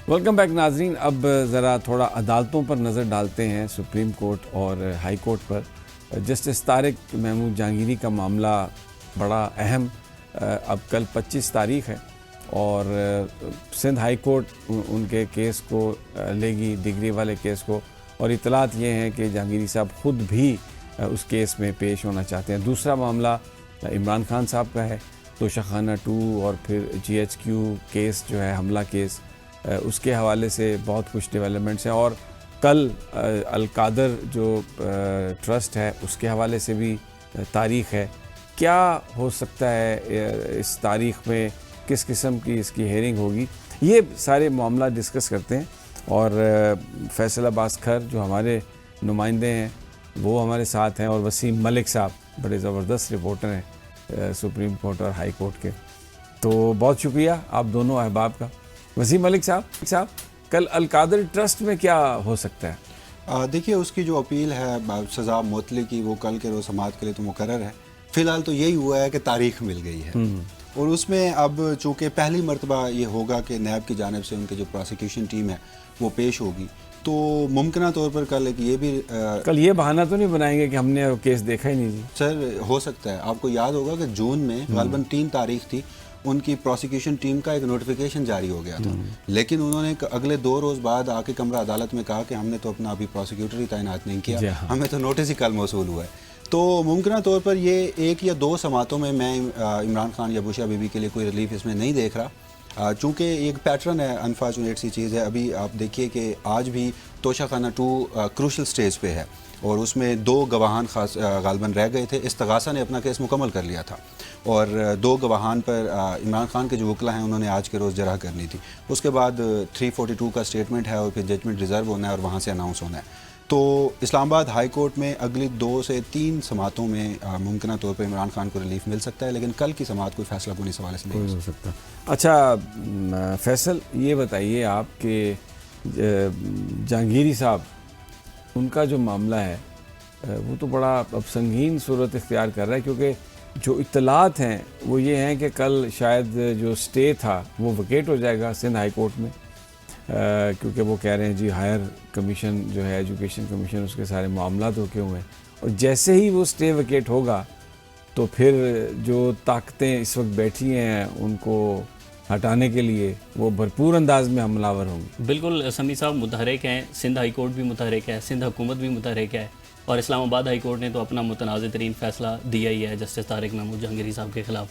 Welcome back नाजरीन। अब ज़रा थोड़ा अदालतों पर नज़र डालते हैं, सुप्रीम कोर्ट और हाई कोर्ट पर। जस्टिस तारिक महमूद जहांगीरी का मामला बड़ा अहम, अब कल 25 तारीख है और सिंध हाई कोर्ट उनके केस को लेगी, डिग्री वाले केस को, और इतलात ये हैं कि जहांगीरी साहब ख़ुद भी उस केस में पेश होना चाहते हैं। दूसरा मामला इमरान खान साहब का है, तोशाखाना 2 और फिर GHQ केस जो है, हमला केस, उसके हवाले से बहुत कुछ डेवलपमेंट्स हैं। और कल अलकादर जो ट्रस्ट है उसके हवाले से भी तारीख़ है। क्या हो सकता है इस तारीख़ में, किस किस्म की इसकी हेयरिंग होगी, ये सारे मामला डिस्कस करते हैं। और फैसल अब्बास खर जो हमारे नुमाइंदे हैं वो हमारे साथ हैं, और वसीम मलिक साहब बड़े ज़बरदस्त रिपोर्टर हैं सुप्रीम कोर्ट और हाई कोर्ट के। तो बहुत शुक्रिया आप दोनों अहबाब का। वसीम मलिक साहब, कल अलकादर ट्रस्ट में क्या हो सकता है? देखिए, उसकी जो अपील है सज़ा मुअत्तली की, वो कल के रोज़ समाअत के लिए तो मुकर्रर है। फ़िलहाल तो यही हुआ है कि तारीख़ मिल गई है, और उसमें अब चूँकि पहली मरतबा ये होगा कि नैब की जानिब से उनकी जो प्रोसिक्यूशन टीम है वो पेश होगी, तो मुमकिन तौर पर कल एक ये भी कल ये बहाना तो नहीं बनाएंगे कि हमने केस देखा ही नहीं जी? सर, हो सकता है। आपको याद होगा कि जून में ग़ालिबन 3 तारीख थी, उनकी प्रोसिक्यूशन टीम का एक नोटिफिकेशन जारी हो गया था, लेकिन उन्होंने अगले 2 रोज़ बाद आके कमरा अदालत में कहा कि हमने तो अपना अभी प्रोसिक्यूटर ही तैनात नहीं किया, हमें तो नोटिस ही कल मौसूल हुआ है। तो मुमकिन तौर पर ये 1 या 2 समातों में मैं इमरान खान या बुशरा बीबी के लिए कोई रिलीफ इसमें नहीं देख रहा, चूँकि एक पैटर्न है, अनफॉर्चुनेट सी चीज़ है। अभी आप देखिए कि आज भी तोशाखाना 2 क्रूशल स्टेज पे है, और उसमें 2 गवाहान खास ग़ालिबन रह गए थे। इस्तग़ासा ने अपना केस मुकम्मल कर लिया था, और 2 गवाहान पर इमरान खान के जो वकला हैं उन्होंने आज के रोज़ जरा करनी थी। उसके बाद 342 का स्टेटमेंट है, और फिर जजमेंट रिज़र्व होना है और वहाँ से अनाउंस होना है। तो इस्लामाबाद हाई कोर्ट में अगली 2 से 3 समातों में मुमकिन तौर पर इमरान खान को रिलीफ मिल सकता है, लेकिन कल की समात कोई फैसला कोई इस हवाले से नहीं हो सकता। अच्छा फैसल, ये बताइए आप कि जहांगीरी साहब, उनका जो मामला है वो तो बड़ा अब संगीन सूरत इख्तियार कर रहा है, क्योंकि जो इत्तलात हैं वो ये हैं कि कल शायद जो स्टे था वो वकेट हो जाएगा सिंध हाई कोर्ट में, क्योंकि वो कह रहे हैं जी हायर कमीशन जो है, एजुकेशन कमीशन, उसके सारे मामला रोके हुए हैं, और जैसे ही वो स्टे वकेट होगा तो फिर जो ताकतें इस वक्त बैठी हैं उनको हटाने के लिए वो भरपूर अंदाज में हमलावर होंगे। बिल्कुल समी साहब मुतहरिक हैं, सिंध हाई कोर्ट भी मुतहरिक है, सिंध हुकूमत भी मुतहरिक है, और इस्लामाबाद हाई कोर्ट ने तो अपना मुतनाज़ तरीन फ़ैसला दिया ही है जस्टिस तारिक महमूद जहांगीरी साहब के ख़िलाफ़।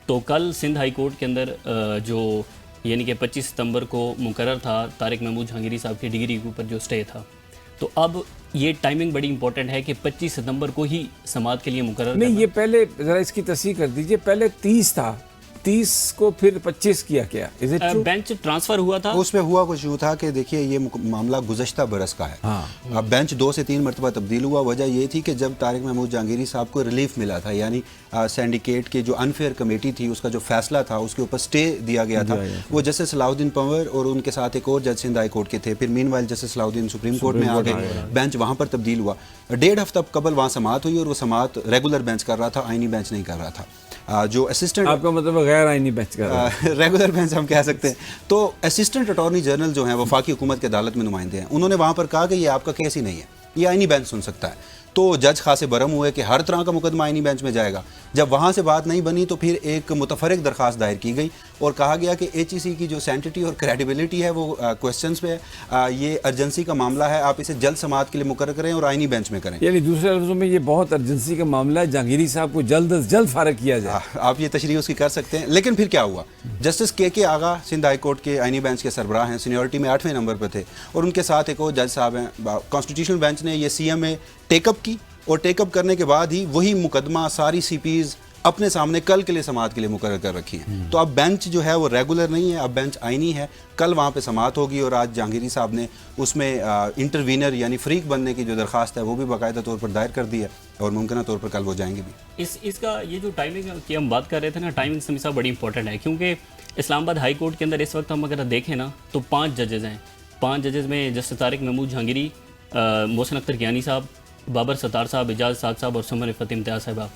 तो कल सिंध हाई कोर्ट के अंदर जो यानी कि 25 सितंबर को मुकर्रर था तारिक महमूद जहांगीरी साहब की डिग्री के ऊपर जो स्टे था, तो अब ये टाइमिंग बड़ी इंपॉर्टेंट है कि 25 सितंबर को ही समाअत के लिए मुकर्रर नहीं, ये पहले ज़रा इसकी तस्दीक कर दीजिए, पहले 30 था, 30 को फिर 25 किया क्या? बेंच ट्रांसफ़र हुआ था, उसमें हुआ कुछ यूँ था कि देखिए ये मामला गुज़श्ता बरस का है। हाँ। अब बेंच 2 से 3 मरतबा तब्दील हुआ। वजह ये थी कि जब तारिक महमूद जहांगीरी साहब को रिलीफ मिला था, यानी सिंडिकेट की जो अनफेयर कमेटी थी उसका जो फैसला था उसके ऊपर स्टे दिया गया था, वो जस्टिस सलाहुद्दीन पंवर और उनके साथ एक और जज सिंध हाई कोर्ट के थे। फिर meanwhile justice Salahuddin supreme court में आ गए, बेंच वहाँ पर तब्दील हुआ। 1.5 हफ्ता कबल वहाँ समाअत हुई, और वो समाअत रेगुलर बेंच कर रहा था, आइनी बेंच नहीं कर रहा था। जो असिस्टेंट, आपका मतलब गैर आइनी बेंच का रेगुलर बेंच हम कह सकते हैं। तो असिस्टेंट अटॉर्नी जनरल जो हैं वफाकी हुकूमत के अदालत में नुमाइंदे हैं, उन्होंने वहाँ पर कहा कि ये आपका केस ही नहीं है, ये आइनी बेंच सुन सकता है। तो जज खासे बरम हुए कि हर तरह का मुकदमा आइनी बेंच में जाएगा। जब वहाँ से बात नहीं बनी तो फिर एक मुतफरिक दरख्वास्त दायर की गई, और कहा गया कि HEC की जो सेंटिटी और क्रेडिबिलिटी है वो क्वेश्चंस पे है, ये अर्जेंसी का मामला है, आप इसे जल्द समाअत के लिए मुकर्रर करें और आइनी बेंच में करें। यानी दूसरे लफ्ज़ों में ये बहुत अर्जेंसी का मामला है, जहांगीरी साहब को जल्द अज जल्द फारिग किया जाए। आप ये तशरीह उसकी कर सकते हैं। लेकिन फिर क्या हुआ, जस्टिस KK आगा सिंध हाई कोर्ट के आइनी बेंच के सरबराह हैं, सीनियरिटी में 8वें नंबर पर थे, और उनके साथ एक और जज साहब हैं। कॉन्स्टिट्यूशनल बेंच ने ये CMA टेकअप की, और टेकअप करने के बाद ही वही मुकदमा सारी CPs अपने सामने कल के लिए समाअत के लिए मुकर्रर कर रखी है। तो अब बेंच जो है वो रेगुलर नहीं है, अब बेंच आइनी है। कल वहाँ पे समाअत होगी, और आज जहांगीरी साहब ने उसमें इंटरवीनर यानी फ्रीक बनने की जो दरख्वास्त है वो भी बाकायदा तौर पर दायर कर दी है, और मुमकिन तौर पर कल वो जाएंगे भी। इसका ये जो टाइमिंग की हम बात कर रहे थे ना, टाइमिंग समी साहब बड़ी इंपॉर्टेंट है, क्योंकि इस्लामाबाद हाई कोर्ट के अंदर इस वक्त हम अगर देखें ना तो 5 जजेज़ हैं। 5 जजेज़ में जस्टिस तारिक महमूद जहांगीरी, मोहसिन अख्तर कियानी साहब, बाबर सत्तार साहब, एजाज साद साहब और समर रिफत इम्तियाज़ साहब।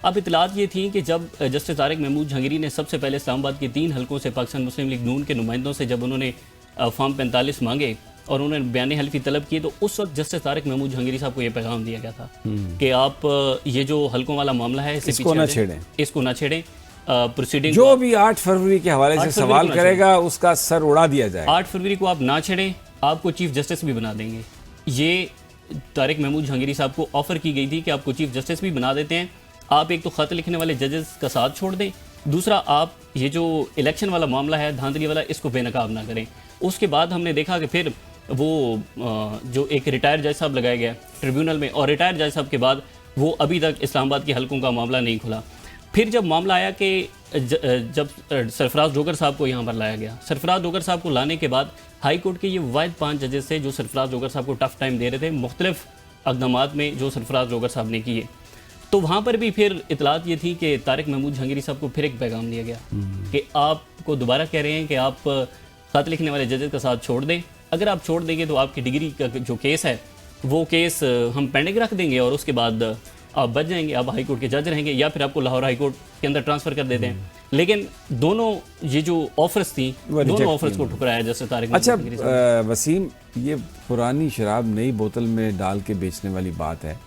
अब इतलात ये थी कि जब जस्टिस तारिक महमूद जहांगीरी ने सबसे पहले इस्लामाबाद के 3 हलकों से पाकिस्तान मुस्लिम लीग नून के नुमाइंदों से जब उन्होंने फॉर्म 45 मांगे और उन्होंने बयान हल्फी तलब किए, तो उस वक्त जस्टिस तारिक महमूद जहांगीरी साहब को ये पैगाम दिया गया था कि आप ये जो हल्कों वाला मामला है इसको ना छेड़ें, इसको ना छेड़ें। प्रोसीडिंग जो भी 8 फरवरी के हवाले से सवाल करेगा उसका सर उड़ा दिया जाए। 8 फरवरी को आप ना छेड़ें, आपको चीफ जस्टिस भी बना देंगे। ये तारिक महमूद जहांगीरी साहब को ऑफर की गई थी कि आपको चीफ जस्टिस भी बना देते हैं। आप एक तो खत लिखने वाले जजेस का साथ छोड़ दें, दूसरा आप ये जो इलेक्शन वाला मामला है धांधली वाला, इसको बेनकाब ना करें। उसके बाद हमने देखा कि फिर वो जो एक रिटायर्ड जज साहब लगाया गया ट्रिब्यूनल में, और रिटायर्ड जज साहब के बाद वो अभी तक इस्लामाबाद के हलकों का मामला नहीं खुला। फिर जब मामला आया कि जब सरफराज डोगर साहब को यहाँ पर लाया गया, सरफराज डोगर साहब को लाने के बाद हाई कोर्ट के ये वाहिद 5 जजेस थे जो सरफराज डोगर साहब को टफ टाइम दे रहे थे मुख्तलिफ इक़दामात में जो सरफराज डोगर साहब ने किए। तो वहाँ पर भी फिर इतलात ये थी कि तारिक महमूद जहांगीरी साहब को फिर एक पैगाम दिया गया कि आपको दोबारा कह रहे हैं कि आप खत लिखने वाले जजेस का साथ छोड़ दें। अगर आप छोड़ देंगे तो आपकी डिग्री का जो केस है वो केस हम पेंडिंग रख देंगे और उसके बाद आप बच जाएंगे, आप हाई कोर्ट के जज रहेंगे, या फिर आपको लाहौर हाई कोर्ट के अंदर ट्रांसफ़र कर देते हैं। लेकिन दोनों ये जो ऑफर्स थी, दोनों ऑफर्स को ठुकराया जैसे तारिक। अच्छा वसीम, ये पुरानी शराब नई बोतल में डाल के बेचने वाली बात है।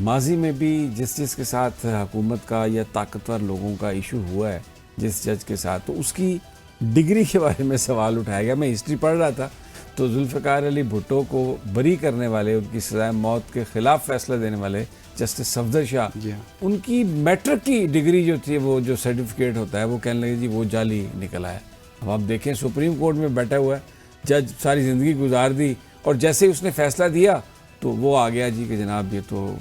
माजी में भी जिस के साथ हुकूमत का या ताकतवर लोगों का इशू हुआ है जिस जज के साथ, तो उसकी डिग्री के बारे में सवाल उठाया गया। मैं हिस्ट्री पढ़ रहा था तो जुल्फ़िकार अली भुट्टो को बरी करने वाले, उनकी सज़ाए मौत के ख़िलाफ़ फ़ैसला देने वाले जस्टिस सफदर शाह, उनकी मैट्रिक की डिग्री जो थी, वो जो सर्टिफिकेट होता है, वो कहने लगे जी वो जाली निकला है। अब आप देखें सुप्रीम कोर्ट में बैठा हुआ है जज, सारी ज़िंदगी गुजार दी और जैसे ही उसने फ़ैसला दिया तो वो आ गया जी कि जनाब ये तो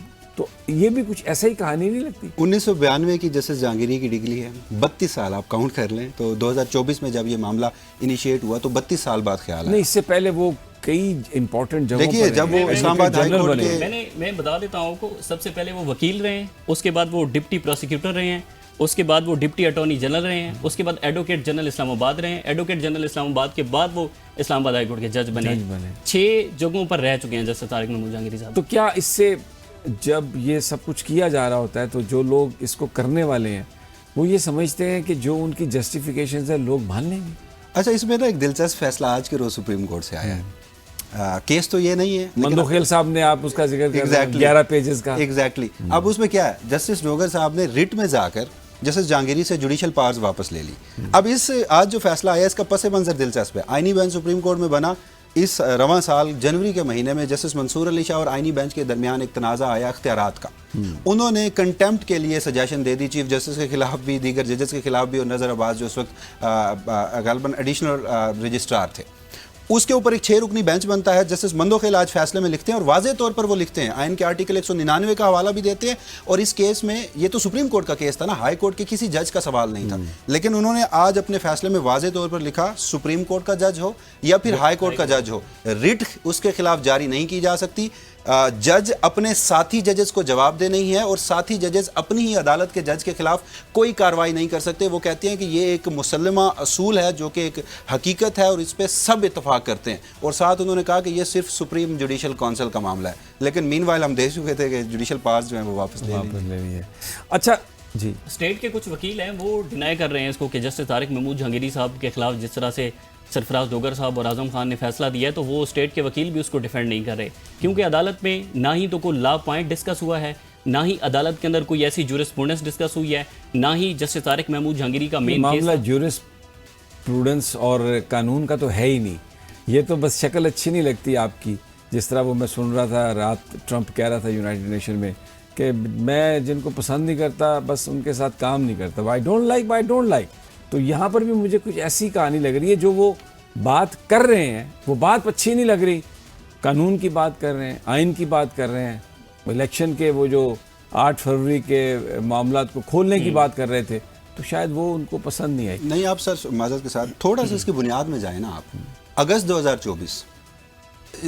ये भी कुछ ऐसा ही कहानी नहीं लगती। 1992 की जस्टिस जहांगीरी की डिग्री है, 32 साल आप काउंट कर लें, तो 2024 में जब ये मामला इनिशिएट हुआ तो 32 साल बाद ख्याल आया। नहीं, इससे पहले वो कई इंपॉर्टेंट जगहों देखिए जब वो इस्लामाबाद हाई कोर्ट के मैं बता देता हूँ आपको, सबसे पहले वो वकील रहे हैं, उसके बाद वो डिप्टी प्रोसिक्यूटर रहे हैं, उसके बाद वो डिप्टी अटॉर्नी जनरल रहे हैं, उसके बाद एडवोकेट जनरल इस्लामाबाद रहे हैं, एडवोकेट जनरल इस्लामाबाद के बाद वो इस्लामाबाद हाई कोर्ट के जज बने। 6 जगहों पर रह चुके हैं जस्टिस तारिक महमूद जहांगीरी साहब। तो क्या इससे जब ये सब कुछ किया जा रहा होता है तो जो लोग इसको करने वाले हैं वो ये समझते हैं कि जो उनकी जस्टिफिकेशन है लोग मान लेंगे? अच्छा, इसमें ना एक दिलचस्प फैसला आज के रोज सुप्रीम कोर्ट से आया है। केस तो ये नहीं है, मंदोखेल साहब ने आप उसका जिक्र किया 11 पेजेस का। एग्जैक्टली। अब उसमें क्या है, जस्टिस डोगर साहब ने रिट में जाकर जस्टिस जहांगीरी से जुडिशल पावर्स वापस ले ली। अब इस आज जो फैसला आया इसका पस मंजर दिलचस्प है। आईनी बेंच सुप्रीम कोर्ट में बना, इस रवां साल जनवरी के महीने में जस्टिस मंसूर अली शाह और आईनी बेंच के दरमियान एक तनाज़ा आया इख्तियारात का। उन्होंने कंटेम्प्ट के लिए सजेशन दे दी चीफ जस्टिस के खिलाफ भी, दीगर जजेस के खिलाफ भी, और नज़र अब्बास जो उस वक्त गालिबन एडिशनल रजिस्ट्रार थे। उसके ऊपर एक 6 रुकनी बेंच बनता है। जस्टिस मंदोखेल आज फैसले में लिखते हैं और वाज़े तौर पर वो लिखते हैं, आइन के आर्टिकल 199 का हवाला भी देते हैं। और इस केस में, ये तो सुप्रीम कोर्ट का केस था ना, हाई कोर्ट के किसी जज का सवाल नहीं था, लेकिन उन्होंने आज अपने फैसले में वाज़े तौर पर लिखा, सुप्रीम कोर्ट का जज हो या फिर हाई कोर्ट का जज हो, रिट उसके खिलाफ जारी नहीं की जा सकती। जज अपने साथी जजेस को जवाब दे नहीं है और साथी जजेस अपनी ही अदालत के जज के खिलाफ कोई कार्रवाई नहीं कर सकते। वो कहते हैं कि ये एक मुसल्लमा असूल है जो कि एक हकीकत है और इस पर सब इत्तफाक करते हैं। और साथ उन्होंने कहा कि ये सिर्फ सुप्रीम जुडिशल काउंसिल का मामला है, लेकिन मीनवाइल हम देख चुके थे कि जुडिशल पावर्स जो हैं वो वापस ले रही है। अच्छा जी, स्टेट के कुछ वकील हैं वो डिनाई कर रहे हैं इसको कि जस्टिस तारिक महमूद जहांगीरी साहब के खिलाफ जिस तरह से सरफराज डोगर साहब और आजम खान ने फैसला दिया है, तो वो स्टेट के वकील भी उसको डिफेंड नहीं कर रहे, क्योंकि अदालत में ना ही तो कोई लॉ पॉइंट डिस्कस हुआ है, ना ही अदालत के अंदर कोई ऐसी जूरिस्प्रूडेंस डिस्कस हुई है, ना ही जस्टिस तारिक महमूद जहांगीरी का मेन मामला जूरिस्प्रूडेंस और कानून का तो है ही नहीं। ये तो बस शक्ल अच्छी नहीं लगती आपकी, जिस तरह वो मैं सुन रहा था रात, ट्रंप कह रहा था यूनाइटेड नेशन में कि मैं जिनको पसंद नहीं करता बस उनके साथ काम नहीं करता, आई डोंट लाइक। तो यहाँ पर भी मुझे कुछ ऐसी कहानी लग रही है, जो वो बात कर रहे हैं वो बात अच्छी नहीं लग रही। कानून की बात कर रहे हैं, आइन की बात कर रहे हैं, इलेक्शन के वो जो 8 फरवरी के मामला को खोलने की बात कर रहे थे, तो शायद वो उनको पसंद नहीं आई। नहीं, आप सर माजरत के साथ थोड़ा सा इसकी बुनियाद में जाए ना आप। अगस्त 2024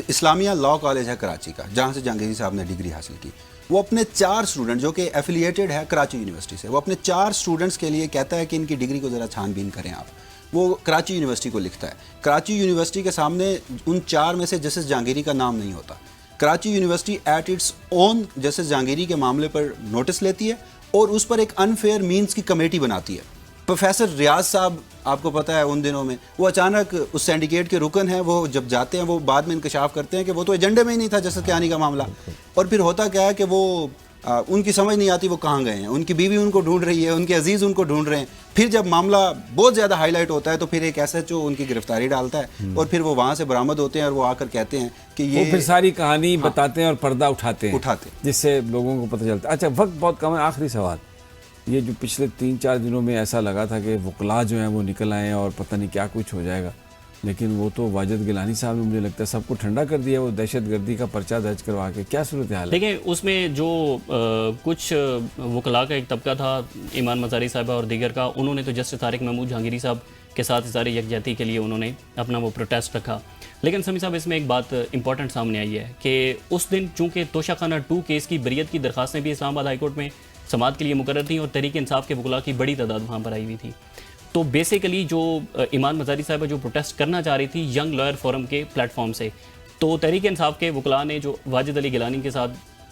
इस्लामिया लॉ कॉलेज है कराची का, जहाँ से जहांगीरी साहब ने डिग्री हासिल की। वो अपने 4 स्टूडेंट जो कि एफिलिएटेड है कराची यूनिवर्सिटी से, वो अपने 4 स्टूडेंट्स के लिए कहता है कि इनकी डिग्री को ज़रा छानबीन करें आप। वो कराची यूनिवर्सिटी को लिखता है। कराची यूनिवर्सिटी के सामने उन 4 में से जस्टिस जहांगीरी का नाम नहीं होता। Karachi university at its own justice Jahangiri के मामले पर नोटिस लेती है और उस पर एक अनफेयर मीन्स की कमेटी बनाती है। प्रोफेसर रियाज साहब, आपको पता है उन दिनों में वो अचानक उस सिंडिकेट के रुकन हैं, वो जब जाते हैं वो बाद में इंकशाफ करते हैं कि वो तो एजेंडे में ही नहीं था जसद कियानी का मामला। और फिर होता क्या है कि वो उनकी समझ नहीं आती वो कहाँ गए हैं, उनकी बीवी उनको ढूंढ रही है, उनके अजीज़ उनको ढूंढ रहे हैं। फिर जब मामला बहुत ज़्यादा हाईलाइट होता है तो फिर एक SHO उनकी गिरफ्तारी डालता है और फिर वो वहाँ से बरामद होते हैं और वो आकर कहते हैं कि ये वो फिर सारी कहानी बताते हैं और पर्दा उठाते हैं जिससे लोगों को पता चलता है। अच्छा, वक्त बहुत कम है, आखिरी सवाल, ये जो पिछले 3-4 दिनों में ऐसा लगा था कि वकला जो हैं वो निकल आए और पता नहीं क्या कुछ हो जाएगा, लेकिन वो तो वाजिद गिलानी साहब ने मुझे लगता है सबको ठंडा कर दिया, वो दहशतगर्दी का पर्चा दर्ज करवा के। क्या सूरत हाल है? देखिए, उसमें जो कुछ वकला का एक तबका था, ईमान मज़ारी साहबा और दीगर का, उन्होंने तो जस्टिस तारिक महमूद जहांगीरी साहब के साथ इज़हार यकजहती के लिए उन्होंने अपना वो प्रोटेस्ट रखा। लेकिन समी साहब, इसमें एक बात इंपॉर्टेंट सामने आई है कि उस दिन चूँकि तोशाखाना 2 केस की बरियत की दरख्वास्तें भी इस्लामाबाद हाई कोर्ट में समाअत के लिए मुकर्रर थी और तहरीक इंसाफ के वकला की बड़ी तादाद वहाँ पर आई हुई थी। तो बेसिकली जो ईमान मज़ारी साहबा जो प्रोटेस्ट करना चाह रही थी यंग लॉयर फोरम के प्लेटफॉर्म से, तो तहरीक इंसाफ के वकला ने जो वाजिद अली गिलानी के साथ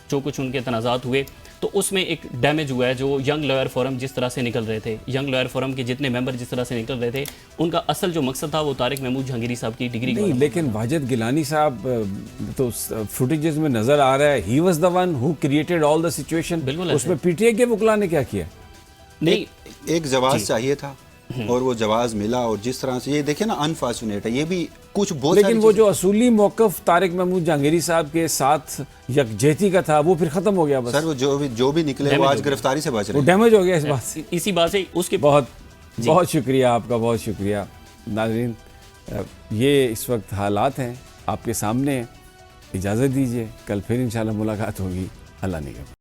जो कुछ उनके तनाज़ात हुए तो उसमें एक डैमेज हुआ है। जो यंग लॉयर फोरम जिस तरह से निकल रहे थे, यंग लॉयर फोरम के जितने मेंबर जिस तरह से निकल रहे थे, उनका असल जो मकसद था वो तारिक महमूद जहांगीरी साहब की डिग्री नहीं, लेकिन वाजिद गिलानी साहब तो फुटेजेस में नजर आ रहा है, he was the one who created all the situation. बिल्कुल, उसमें PTI के वकला ने क्या किया? नहीं, एक जवाब चाहिए था और वो जवाब मिला, और जिस तरह से ये देखे ना, अनफॉर्चुनेट है ये भी कुछ बहुत। लेकिन वो जो असूली मौकफ तारिक महमूद जहांगीरी साहब के साथ यकजहती का था वो फिर खत्म हो गया बस। सर वो जो भी निकले वो आज गिरफ्तारी से बच रहे हैं, वो डैमेज हो गया इस बात से। इसी बात से उसके बहुत शुक्रिया आपका, बहुत शुक्रिया। नाज़रीन, ये इस वक्त हालात हैं आपके सामने, इजाज़त दीजिए, कल फिर इंशाल्लाह मुलाकात होगी। अल्लाह निगहबान।